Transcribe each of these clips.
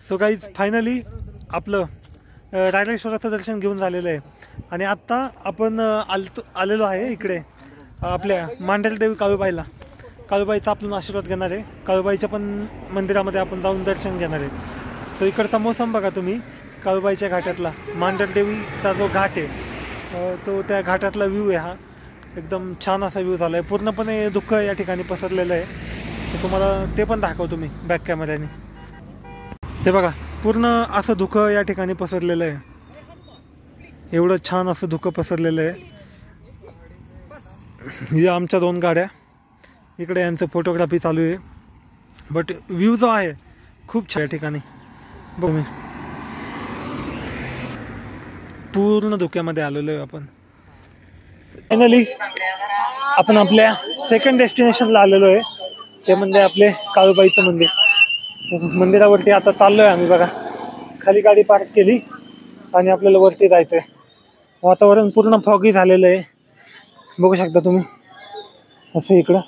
So guys finally आपलं रायरेश्वराचं दर्शन घेऊन झालेलं आहे आणि आत्ता आपण आलेलो आहे इकडे आपल्या मांढरदेवी काळूबाईला. काळूबाईचा आपण आशीर्वाद घेणार आहे. काळूबाईच्या पण मंदिरामध्ये आपण जाऊन दर्शन घेणार आहे. सो इकडचा मोसम बघा तुम्ही, काळूबाईच्या घाटातला मांढरदेवीचा जो घाट आहे तो त्या घाटातला व्ह्यू आहे. हा एकदम छान असा व्ह्यू झाला आहे. पूर्णपणे दुःख या ठिकाणी पसरलेलं आहे. तर तुम्हाला ते पण दाखवतो मी बॅक कॅमेऱ्याने. हे बघा पूर्ण असं धुकं या ठिकाणी पसरलेलं आहे. एवढं छान असं धुकं पसरलेलं आहे. हे आमच्या 2 गाड्या इकडे, यांचं फोटोग्राफी चालू आहे. बट व्ह्यू जो आहे खूप छान या ठिकाणी. बघ मी पूर्ण धुक्यामध्ये आलेलो आहे. आपण फायनली आपण आपल्या सेकंड डेस्टिनेशनला आलेलो आहे. ते म्हणजे आपले काळूबाईचं मंदिर. मंदिरावरती आता चाललो आहे आम्ही. बघा खाली गाडी पार्क केली आणि आपल्याला वरती जायचं आहे. वातावरण पूर्ण फॉगी झालेलं आहे. बघू शकता तुम्ही. असं इकडं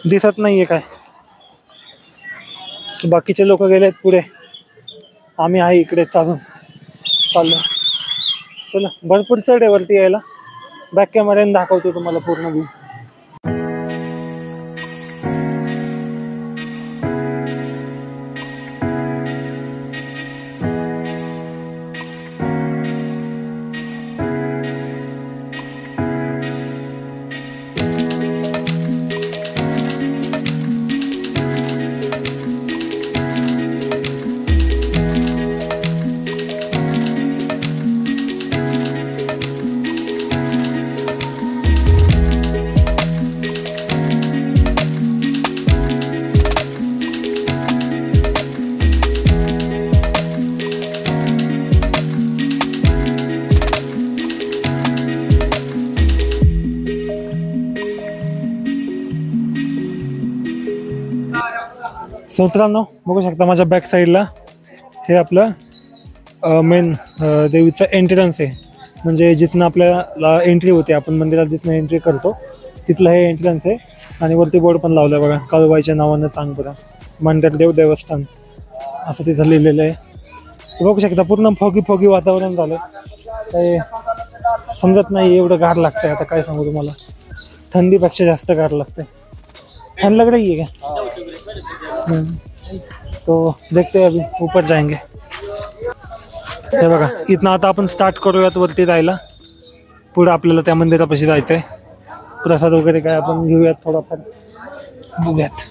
दिसत नाही आहे काय. बाकीचे लोक गेलेत पुढे, आम्ही आहे इकडे चाललो. चला भरपूर चढ आहे वरती यायला. बॅक कॅमेऱ्याने दाखवतो तुम्हाला पूर्ण व्ह्यू. मित्रांनो बघू शकता माझ्या बॅक साईडला हे आपलं मेन देवीचं एंट्रन्स आहे. म्हणजे जिथनं आपल्याला एंट्री होते, आपण मंदिरात जिथनं एंट्री करतो तिथलं हे एंट्रन्स आहे. आणि वरती बोर्ड पण लावलं आहे बघा, काळूबाईच्या नावानं सांगपुरा मांढरदेव देवस्थान असं तिथं लिहिलेलं आहे. बघू शकता पूर्ण फॉगी वातावरण झालं. काही समजत नाही, एवढं गार लागतंय. आता काय सांगू तुम्हाला, थंडीपेक्षा जास्त गार लागतंय. ठंड लग रही है क्या? तो देखते हैं, अभी ऊपर जाएंगे. हे बघा इथनं आता आपण स्टार्ट करूयात वरती जायला. पुढे आपल्याला त्या मंदिरापाशी जायचं आहे. प्रसाद वगैरे काय आपण घेऊयात, थोडाफार बघूयात.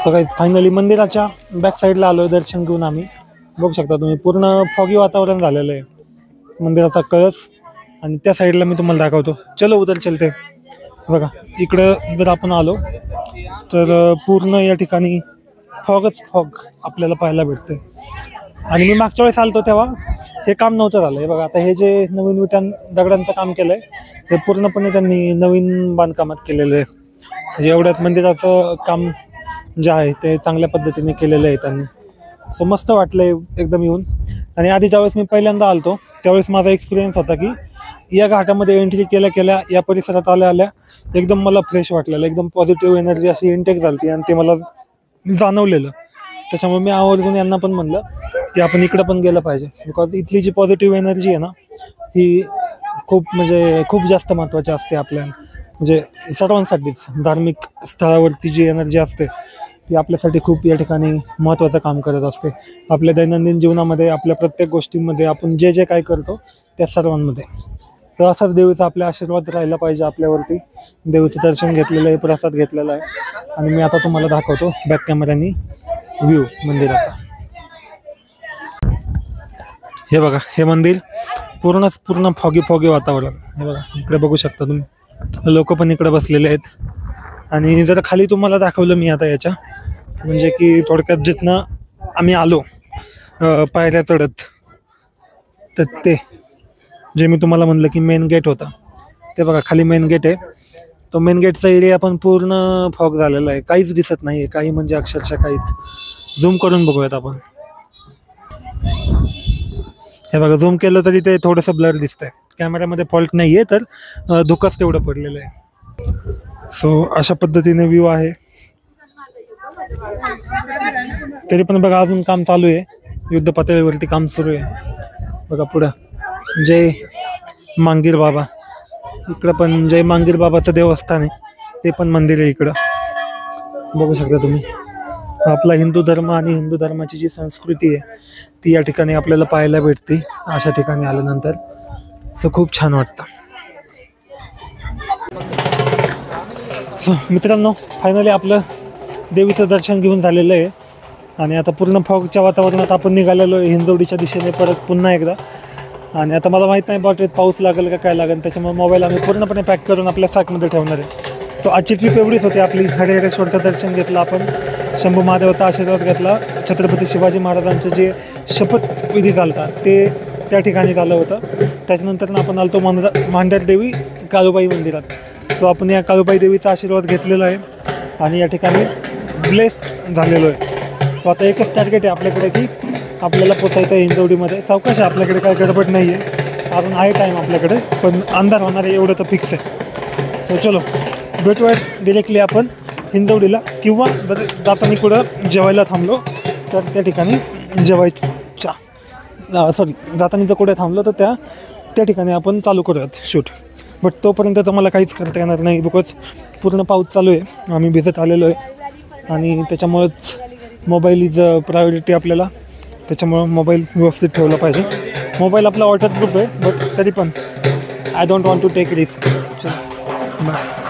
सो गाईज फायनली मंदिराच्या बॅक साईडला आलो आहे दर्शन घेऊन आम्ही. बघू शकता तुम्ही पूर्ण फॉगी वातावरण झालेलं आहे. मंदिराचा कळस आणि त्या साईडला मी तुम्हाला दाखवतो. चलो उधर चलते. बघा इकडं जर आपण आलो तर पूर्ण या ठिकाणी फॉग आपल्याला पाहायला भेटते. आणि मी मागच्या वेळेस आलतो तेव्हा हे काम नव्हतं झालं. हे बघा आता हे जे नवीन दगडांचं काम केलं आहे ते पूर्णपणे त्यांनी नवीन बांधकामात केलेलं आहे. म्हणजे एवढ्यात मंदिराचं काम जे आहे ते चांगल्या पद्धतीने केलेलं आहे त्यांनी. सो मस्त वाटलं एकदम येऊन. आणि आधी ज्यावेळेस मी पहिल्यांदा आलतो त्यावेळेस माझा एक्सपिरियन्स होता की या घाटामध्ये एंट्री केल्या या परिसरात आल्या एकदम मला फ्रेश वाटलेलं. एकदम पॉझिटिव्ह एनर्जी अशी इंटेक झाली आणि ते मला जाणवलेलं. त्याच्यामुळे मी आवर्जून यांना पण म्हणलं की आपण इकडं पण गेलं पाहिजे. बिकॉज इथली जी पॉझिटिव्ह एनर्जी आहे ना ही खूप जास्त महत्त्वाची असते आपल्याला. म्हणजे सर्वांसाठीच धार्मिक स्थळावरती जी एनर्जी असते ती आपल्यासाठी खूप या ठिकाणी महत्त्वाचं काम करत असते. आपल्या दैनंदिन जीवनामध्ये आपल्या प्रत्येक गोष्टींमध्ये आपण जे जे काय करतो त्या सर्वांमध्ये. तर असाच देवीचा आपल्या आशीर्वाद राहिला पाहिजे आपल्यावरती. देवीचं दर्शन घेतलेलं आहे, प्रसाद घेतलेला आहे आणि मी आता तुम्हाला दाखवतो बॅक कॅमेऱ्यानी व्ह्यू मंदिराचा. हे बघा, हे मंदिर पूर्ण फॉगी वातावरण. हे बघा, इकडे बघू शकता तुम्ही, लोक पण इकडे बसलेले आहेत. आणि जर खाली तुम्हाला दाखवलं मी आता याच्या, म्हणजे की थोडक्यात जिथनं आम्ही आलो पायऱ्या चढत, तर ते जे मी तुम्हाला म्हणलं की मेन गेट होता, ते बघा खाली मेन गेट आहे. तो मेन गेटचा एरिया पण पूर्ण फॉग झालेला आहे, काहीच दिसत नाही आहे, काही म्हणजे अक्षरशः काहीच. झूम करून बघूयात आपण. हे बघा, झूम केलं तरी ते थोडंसं ब्लर दिसतंय. कॅमेऱ्यामध्ये फॉल्ट नाही आहे, तर धुकंच तेवढं पडलेलं आहे. सो अशा पद्धतीने व्ह्यू आहे. तरी पण बघा अजून काम चालू आहे, युद्ध पातळीवरती काम सुरू आहे. बघा पुढं जय मांगीर बाबा, इकडं पण जय मांगीर बाबाचं देवस्थान आहे, ते पण मंदिर आहे इकडं. बघू शकता तुम्ही. आपला हिंदू धर्म आणि हिंदू धर्माची जी संस्कृती आहे ती या ठिकाणी आपल्याला पाहायला भेटते अशा ठिकाणी आल्यानंतर. सो खूप छान वाटतं. सो मित्रांनो, फायनली आपलं देवीचं दर्शन घेऊन झालेलं आहे आणि आता पूर्ण फॉगच्या वातावरणात आपण निघालेलो आहे हिंजवडीच्या दिशेने परत पुन्हा एकदा. आणि आता मला माहीत नाही बाटलीत पाऊस लागेल का काय लागेल, त्याच्यामुळे मोबाईल आम्ही पूर्णपणे पॅक करून आपल्या सॅकमध्ये ठेवणार आहे. सो आजची ट्रिप एवढीच होती आपली. हरिहरेश्वरचं दर्शन घेतलं आपण, शंभू महादेवाचा आशीर्वाद घेतला, छत्रपती शिवाजी महाराजांचं जे शपथविधी चालतात ते त्या ठिकाणी झालं होतं. त्याच्यानंतर आपण आलतो मांढर देवी काळूबाई मंदिरात. सो आपण या काळूबाई देवीचा आशीर्वाद घेतलेला आहे आणि या ठिकाणी ब्लेस्ड झालेलो आहे. सो आता एकच टार्गेट आहे आपल्याकडे की आपल्याला पोचायचं आहे हिंजवडीमध्ये. सावकाश आहे, आपल्याकडे काय गडबड नाही आहे, अजून आहे टाईम आपल्याकडे, पण अंधार होणार आहे एवढं तर फिक्स आहे. सो चलो भेटूया डिरेक्टली आपण हिंजवडीला, किंवा जर जाताना कुठं जेवायला थांबलो तर त्या ठिकाणी जाताना जर कुठे थांबलो तर त्या ठिकाणी आपण चालू करूयात शूट. बट तोपर्यंत तर मला काहीच करता येणार नाही, बिकॉज पूर्ण पाऊस चालू आहे, आम्ही भिजत आलेलो आहे आणि त्याच्यामुळंच मोबाईल इज प्रायोरिटी आपल्याला. त्याच्यामुळं मोबाईल व्यवस्थित ठेवला पाहिजे. मोबाईल आपला वॉटरप्रूफ आहे, बट तरी पण I don't want to take risk. चलो बाय.